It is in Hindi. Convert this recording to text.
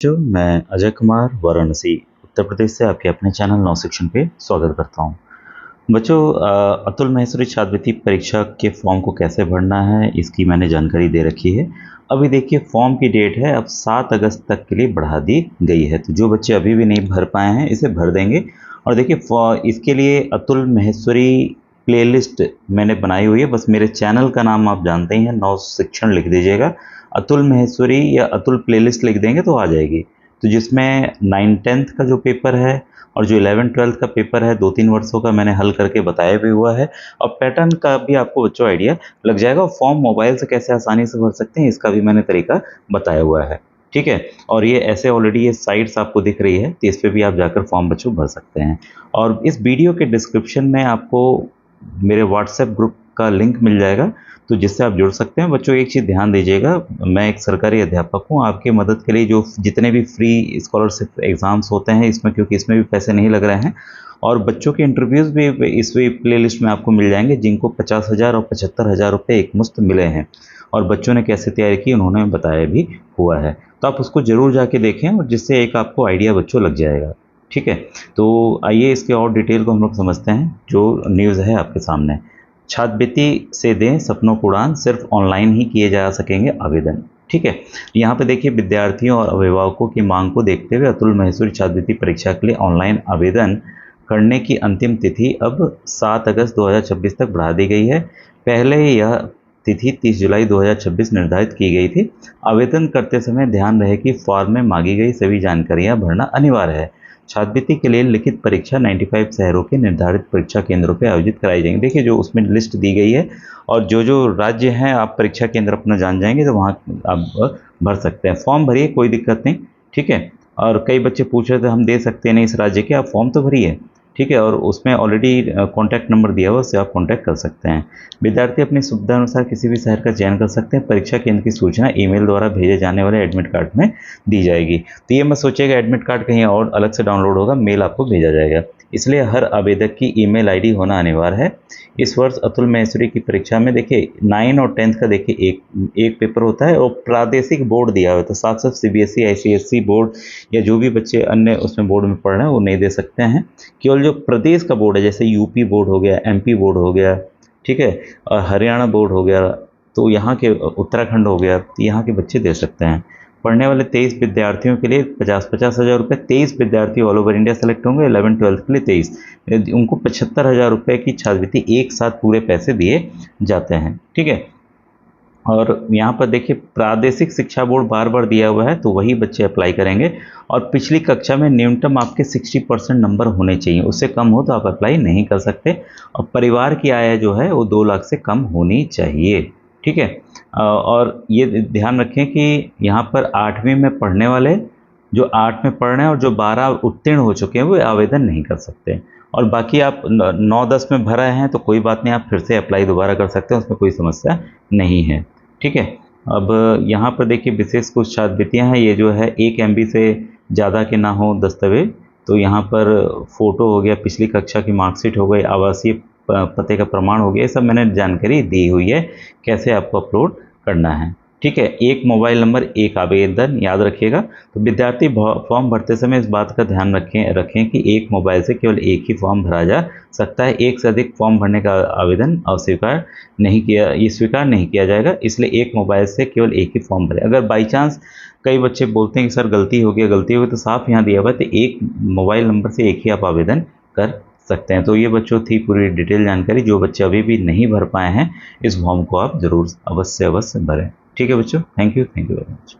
जो मैं अजय कुमार वाराणसी उत्तर प्रदेश से आपके अपने चैनल नौ सेक्शन पे स्वागत करता हूँ। बच्चों, अतुल माहेश्वरी छात्रवृत्ति परीक्षा के फॉर्म को कैसे भरना है इसकी मैंने जानकारी दे रखी है। अभी देखिए फॉर्म की डेट है अब 7 अगस्त तक के लिए बढ़ा दी गई है, तो जो बच्चे अभी भी नहीं भर पाए हैं इसे भर देंगे। और देखिए इसके लिए अतुल माहेश्वरी प्लेलिस्ट मैंने बनाई हुई है, बस मेरे चैनल का नाम आप जानते ही हैं, नौ शिक्षण लिख दीजिएगा, अतुल माहेश्वरी या अतुल प्लेलिस्ट लिख देंगे तो आ जाएगी। तो जिसमें 9th-10th का जो पेपर है और जो 11th-12th का पेपर है 2-3 वर्षों का मैंने हल करके बताया भी हुआ है, और पैटर्न का भी आपको बच्चों आइडिया लग जाएगा। फॉर्म मोबाइल से कैसे आसानी से भर सकते हैं इसका भी मैंने तरीका बताया हुआ है, ठीक है। और ये ऐसे ऑलरेडी ये साइट्स आपको दिख रही है, तो इस पर भी आप जाकर फॉर्म बच्चों भर सकते हैं। और इस वीडियो के डिस्क्रिप्शन में आपको मेरे व्हाट्सएप ग्रुप का लिंक मिल जाएगा, तो जिससे आप जुड़ सकते हैं। बच्चों एक चीज़ ध्यान दीजिएगा, मैं एक सरकारी अध्यापक हूँ, आपकी मदद के लिए जो जितने भी फ्री स्कॉलरशिप एग्ज़ाम्स होते हैं इसमें, क्योंकि इसमें भी पैसे नहीं लग रहे हैं, और बच्चों के इंटरव्यूज़ भी इस प्ले लिस्ट में आपको मिल जाएंगे, जिनको 50,000 और 75,000 रुपये एक मुश्त मिले हैं, और बच्चों ने कैसे तैयारी की उन्होंने बताया भी हुआ है। तो आप उसको ज़रूर जाके देखें, और जिससे एक आपको आइडिया बच्चों लग जाएगा, ठीक है। तो आइए इसके और डिटेल को हम लोग समझते हैं। जो न्यूज़ है आपके सामने, छात्रवृत्ति से दें सपनों को उड़ान, सिर्फ ऑनलाइन ही किए जा सकेंगे आवेदन, ठीक है। यहाँ पे देखिए विद्यार्थियों और अभिभावकों की मांग को देखते हुए अतुल माहेश्वरी छात्रवृत्ति परीक्षा के लिए ऑनलाइन आवेदन करने की अंतिम तिथि अब 7 अगस्त 2026 तक बढ़ा दी गई है। पहले यह तिथि 30 जुलाई 2026 निर्धारित की गई थी। आवेदन करते समय ध्यान रहे कि फॉर्म में मांगी गई सभी जानकारियां भरना अनिवार्य है। छात्रवृत्ति के लिए लिखित परीक्षा 95 शहरों के निर्धारित परीक्षा केंद्रों पर आयोजित कराई जाएंगी। देखिए जो उसमें लिस्ट दी गई है, और जो जो राज्य हैं आप परीक्षा केंद्र अपना जान जाएंगे तो वहाँ आप भर सकते हैं। फॉर्म भरिए, कोई दिक्कत नहीं, ठीक है। और कई बच्चे पूछ रहे थे हम दे सकते हैं नहीं इस राज्य के, आप फॉर्म तो भरिए, ठीक है। और उसमें ऑलरेडी कॉन्टैक्ट नंबर दिया हुआ, उससे आप कॉन्टैक्ट कर सकते हैं। विद्यार्थी अपनी सुविधा अनुसार किसी भी शहर का चयन कर सकते हैं। परीक्षा केंद्र की सूचना ईमेल द्वारा भेजे जाने वाले एडमिट कार्ड में दी जाएगी। तो ये मत सोचिएगा एडमिट कार्ड कहीं और अलग से डाउनलोड होगा, मेल आपको भेजा जाएगा। इसलिए हर आवेदक की ईमेल आईडी होना अनिवार्य है। इस वर्ष अतुल माहेश्वरी की परीक्षा में देखिए 9 और 10th का देखिए एक पेपर होता है, और प्रादेशिक बोर्ड दिया हुआ है, तो साथ साथ सीबीएसई आईसीएसई बोर्ड या जो भी बच्चे अन्य उसमें बोर्ड में पढ़ रहे हैं वो नहीं दे सकते हैं। केवल जो प्रदेश का बोर्ड है, जैसे यूपी बोर्ड हो गया, एमपी बोर्ड हो गया, ठीक है, और हरियाणा बोर्ड हो गया, तो यहाँ के उत्तराखंड हो गया, तो यहाँ के बच्चे दे सकते हैं। पढ़ने वाले 23 विद्यार्थियों के लिए 50-50 हज़ार रुपये, 23 विद्यार्थी ऑल ओवर इंडिया सेलेक्ट होंगे। 11-12th के लिए 23, उनको 75,000 रुपये की छात्रवृत्ति एक साथ पूरे पैसे दिए जाते हैं, ठीक है। और यहाँ पर देखिए प्रादेशिक शिक्षा बोर्ड बार बार दिया हुआ है, तो वही बच्चे अप्लाई करेंगे। और पिछली कक्षा में न्यूनतम आपके 60% नंबर होने चाहिए, उससे कम हो तो आप अप्लाई नहीं कर सकते। और परिवार की आय जो है वो 2 लाख से कम होनी चाहिए, ठीक है। और ये ध्यान रखें कि यहाँ पर 8वीं में पढ़ने वाले, जो 8 में पढ़ रहे हैं और जो 12 उत्तीर्ण हो चुके हैं वो आवेदन नहीं कर सकते। और बाकी आप 9-10 में भर रहे हैं तो कोई बात नहीं, आप फिर से अप्लाई दोबारा कर सकते हैं, उसमें कोई समस्या नहीं है, ठीक है। अब यहाँ पर देखिए विशेष कुछ छात्रवृत्तियाँ हैं, ये जो है 1 MB से ज़्यादा के ना हो दस्तावेज, तो यहाँ पर फ़ोटो हो गया, पिछली कक्षा की मार्कशीट हो गई, आवासीय पते का प्रमाण हो गया, ये सब मैंने जानकारी दी हुई है कैसे आपको अपलोड करना है, ठीक है। एक मोबाइल नंबर एक आवेदन, याद रखिएगा। तो विद्यार्थी फॉर्म भरते समय इस बात का ध्यान रखें कि एक मोबाइल से केवल एक ही फॉर्म भरा जा सकता है। एक से अधिक फॉर्म भरने का आवेदन स्वीकार नहीं किया जाएगा, इसलिए एक मोबाइल से केवल एक ही फॉर्म भरें। अगर बाई चांस कई बच्चे बोलते हैं कि सर गलती हो गई, तो साफ यहाँ दिया हुआ है, तो एक मोबाइल नंबर से एक ही आप आवेदन कर सकते हैं। तो ये बच्चों थी पूरी डिटेल जानकारी। जो बच्चे अभी भी नहीं भर पाए हैं इस फॉर्म को आप ज़रूर अवश्य भरें, ठीक है बच्चों। Thank you very much.